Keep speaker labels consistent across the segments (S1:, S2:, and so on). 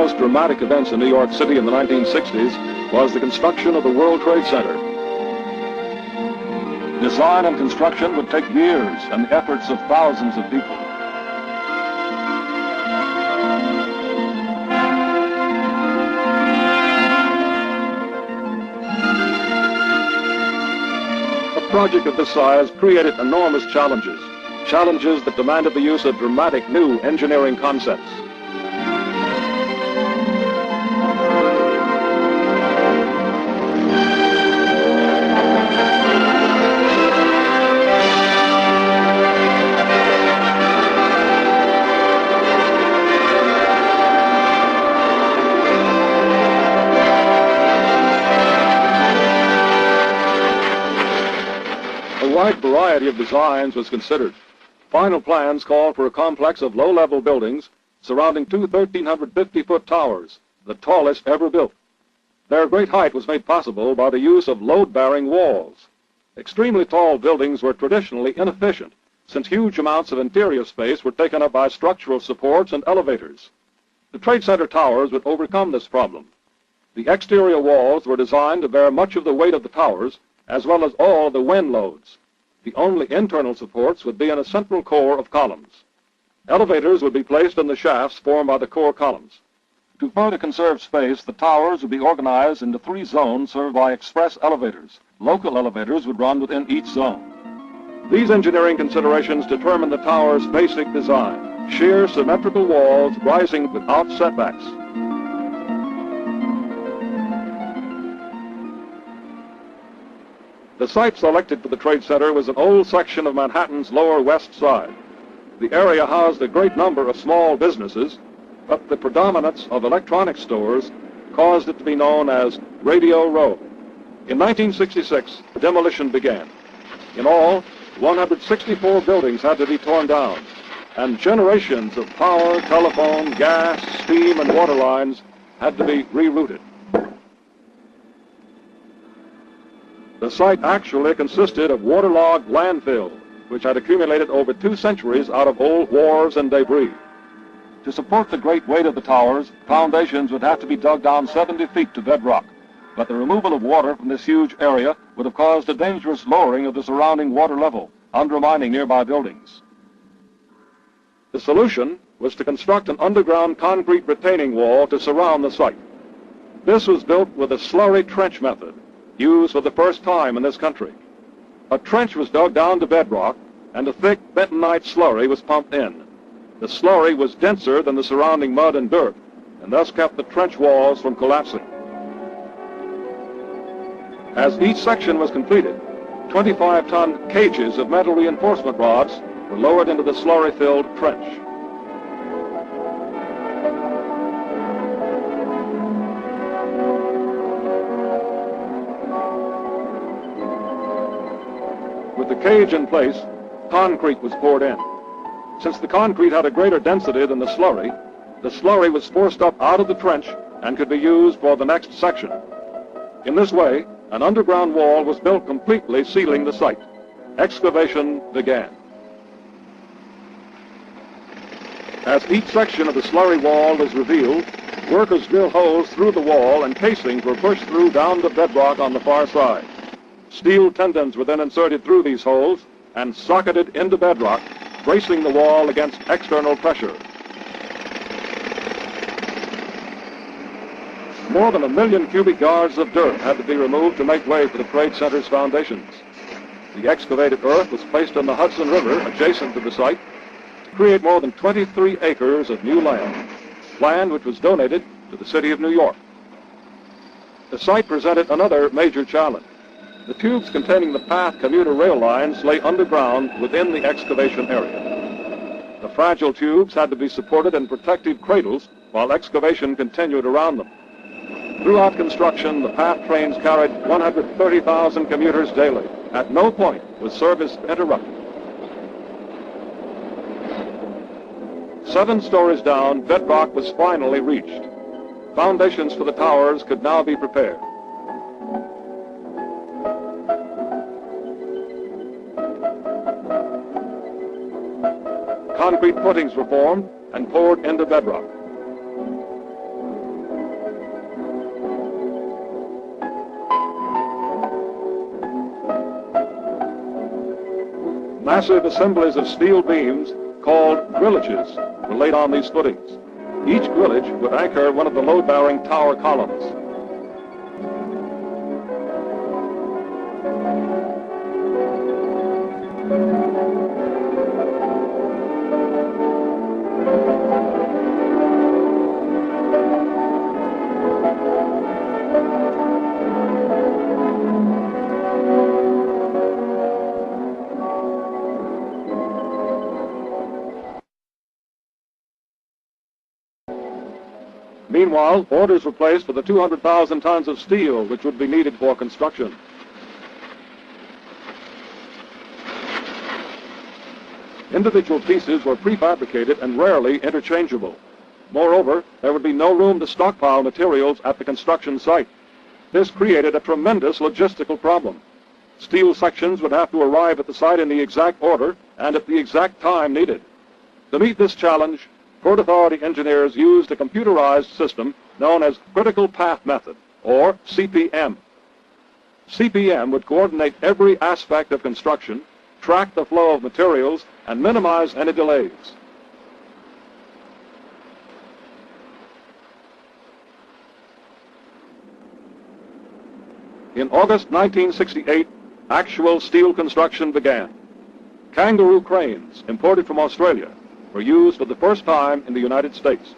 S1: most dramatic events in New York City in the 1960s was the construction of the World Trade Center. Design and construction would take years and the efforts of thousands of people. A project of this size created enormous challenges that demanded the use of dramatic new engineering concepts. A wide variety of designs was considered. Final plans called for a complex of low-level buildings surrounding two 1,350-foot towers, the tallest ever built. Their great height was made possible by the use of load-bearing walls. Extremely tall buildings were traditionally inefficient, since huge amounts of interior space were taken up by structural supports and elevators. The Trade Center towers would overcome this problem. The exterior walls were designed to bear much of the weight of the towers, as well as all the wind loads. The only internal supports would be in a central core of columns. Elevators would be placed in the shafts formed by the core columns. To further conserve space, the towers would be organized into 3 zones served by express elevators. Local elevators would run within each zone. These engineering considerations determined the tower's basic design: sheer symmetrical walls rising without setbacks. The site selected for the Trade Center was an old section of Manhattan's Lower West Side. The area housed a great number of small businesses, but the predominance of electronics stores caused it to be known as Radio Row. In 1966, demolition began. In all, 164 buildings had to be torn down, and generations of power, telephone, gas, steam, and water lines had to be rerouted. The site actually consisted of waterlogged landfill, which had accumulated over 2 centuries out of old wharves and debris. To support the great weight of the towers, foundations would have to be dug down 70 feet to bedrock, but the removal of water from this huge area would have caused a dangerous lowering of the surrounding water level, undermining nearby buildings. The solution was to construct an underground concrete retaining wall to surround the site. This was built with a slurry trench method, used for the first time in this country. A trench was dug down to bedrock, and a thick bentonite slurry was pumped in. The slurry was denser than the surrounding mud and dirt, and thus kept the trench walls from collapsing. As each section was completed, 25-ton cages of metal reinforcement rods were lowered into the slurry-filled trench. With the cage in place, concrete was poured in. Since the concrete had a greater density than the slurry was forced up out of the trench and could be used for the next section. In this way, an underground wall was built completely sealing the site. Excavation began. As each section of the slurry wall was revealed, workers drilled holes through the wall and casings were pushed through down to bedrock on the far side. Steel tendons were then inserted through these holes and socketed into bedrock, bracing the wall against external pressure. More than 1 million cubic yards of dirt had to be removed to make way for the Trade Center's foundations. The excavated earth was placed in the Hudson River adjacent to the site to create more than 23 acres of new land which was donated to the city of New York. The site presented another major challenge. The tubes containing the PATH commuter rail lines lay underground within the excavation area. The fragile tubes had to be supported in protective cradles while excavation continued around them. Throughout construction, the PATH trains carried 130,000 commuters daily. At no point was service interrupted. 7 stories down, bedrock was finally reached. Foundations for the towers could now be prepared. Concrete footings were formed and poured into bedrock. Massive assemblies of steel beams called grillages were laid on these footings. Each grillage would anchor one of the load-bearing tower columns. Meanwhile, orders were placed for the 200,000 tons of steel which would be needed for construction. Individual pieces were prefabricated and rarely interchangeable. Moreover, there would be no room to stockpile materials at the construction site. This created a tremendous logistical problem. Steel sections would have to arrive at the site in the exact order and at the exact time needed. To meet this challenge, Port Authority engineers used a computerized system known as Critical Path Method, or CPM. CPM would coordinate every aspect of construction, track the flow of materials, and minimize any delays. In August 1968, actual steel construction began. Kangaroo cranes, imported from Australia, were used for the first time in the United States.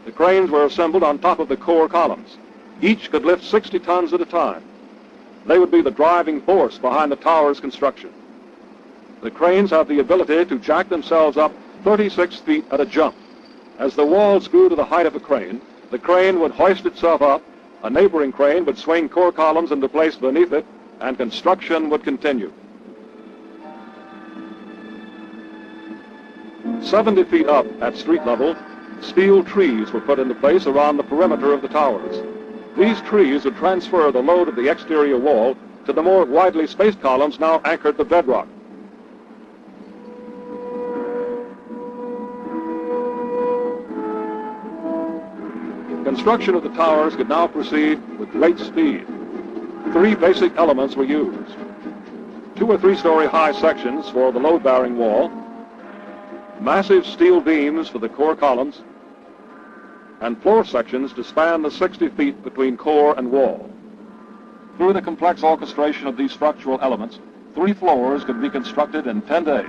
S1: The cranes were assembled on top of the core columns. Each could lift 60 tons at a time. They would be the driving force behind the tower's construction. The cranes have the ability to jack themselves up 36 feet at a jump. As the walls grew to the height of a crane, the crane would hoist itself up, a neighboring crane would swing core columns into place beneath it, and construction would continue. 70 feet up at street level, steel trees were put into place around the perimeter of the towers. These trees would transfer the load of the exterior wall to the more widely spaced columns now anchored to bedrock. Construction of the towers could now proceed with great speed. Three basic elements were used: 2 or 3 story high sections for the load-bearing wall, massive steel beams for the core columns, and floor sections to span the 60 feet between core and wall. Through the complex orchestration of these structural elements, 3 floors could be constructed in 10 days.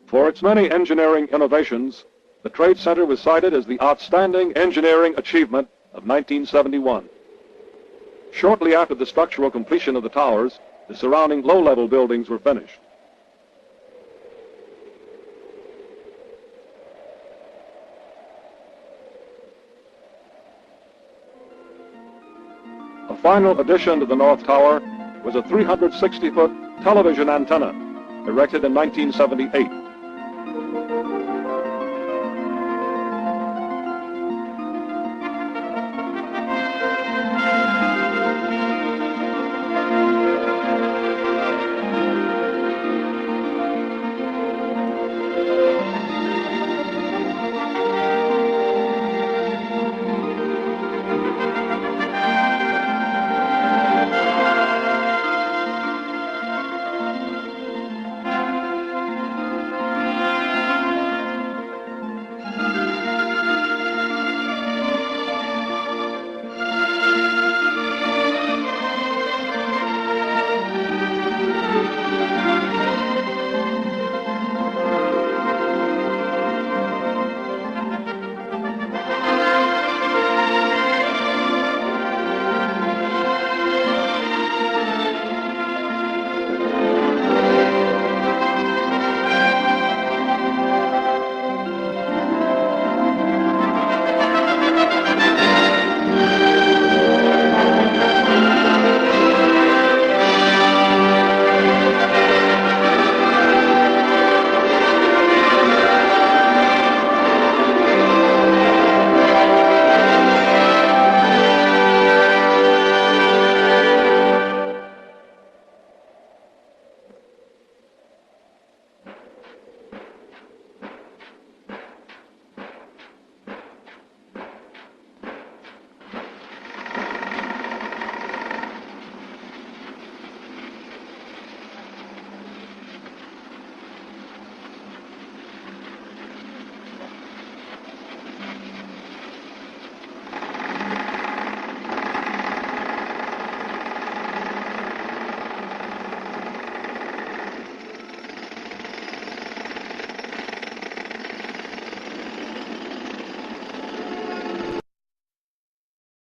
S1: For its many engineering innovations, the Trade Center was cited as the outstanding engineering achievement of 1971. Shortly after the structural completion of the towers, the surrounding low-level buildings were finished. A final addition to the North Tower was a 360-foot television antenna erected in 1978.